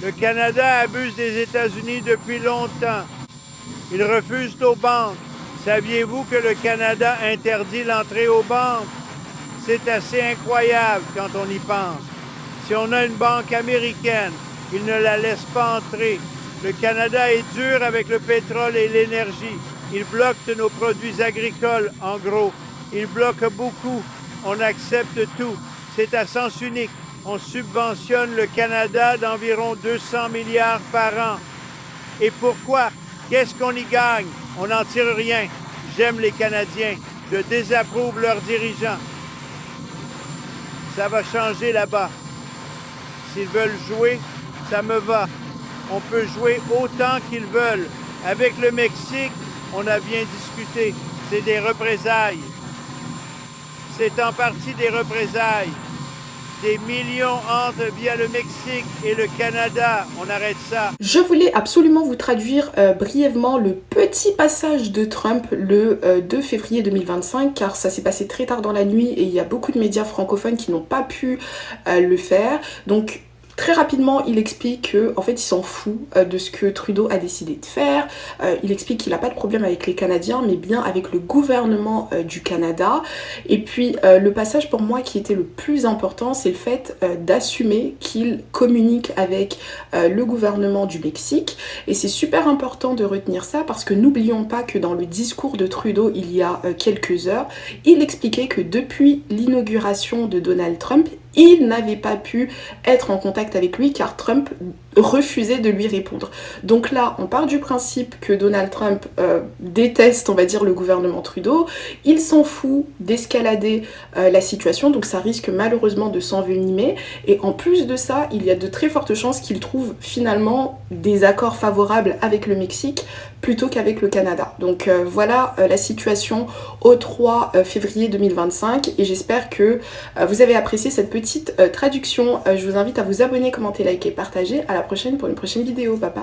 Le Canada abuse des États-Unis depuis longtemps. Il refuse nos banques. Saviez-vous que le Canada interdit l'entrée aux banques? C'est assez incroyable quand on y pense. Si on a une banque américaine, il ne la laisse pas entrer. Le Canada est dur avec le pétrole et l'énergie. Il bloque nos produits agricoles, en gros. Il bloque beaucoup. On accepte tout. C'est à sens unique. On subventionne le Canada d'environ 200 milliards par an. Et pourquoi? Qu'est-ce qu'on y gagne? On n'en tire rien. J'aime les Canadiens. Je désapprouve leurs dirigeants. Ça va changer là-bas. S'ils veulent jouer, ça me va. On peut jouer autant qu'ils veulent. Avec le Mexique, on a bien discuté. C'est des représailles. C'est en partie des représailles. Des millions entrent via le Mexique et le Canada. On arrête ça. Je voulais absolument vous traduire brièvement le petit passage de Trump le 2 février 2025 car ça s'est passé très tard dans la nuit et il y a beaucoup de médias francophones qui n'ont pas pu le faire. Donc très rapidement, il explique que en fait, il s'en fout de ce que Trudeau a décidé de faire. Il explique qu'il n'a pas de problème avec les Canadiens, mais bien avec le gouvernement du Canada. Et puis, le passage pour moi qui était le plus important, c'est le fait d'assumer qu'il communique avec le gouvernement du Mexique. Et c'est super important de retenir ça parce que n'oublions pas que dans le discours de Trudeau, il y a quelques heures, il expliquait que depuis l'inauguration de Donald Trump, il n'avait pas pu être en contact avec lui car Trump refusait de lui répondre. Donc là, on part du principe que Donald Trump déteste, on va dire, le gouvernement Trudeau. Il s'en fout d'escalader la situation, donc ça risque malheureusement de s'envenimer. Et en plus de ça, il y a de très fortes chances qu'il trouve finalement des accords favorables avec le Mexique plutôt qu'avec le Canada. Donc voilà la situation au 3 février 2025 et j'espère que vous avez apprécié cette petite traduction. Je vous invite à vous abonner, commenter, liker, partager. À la prochaine pour une prochaine vidéo. Bye bye.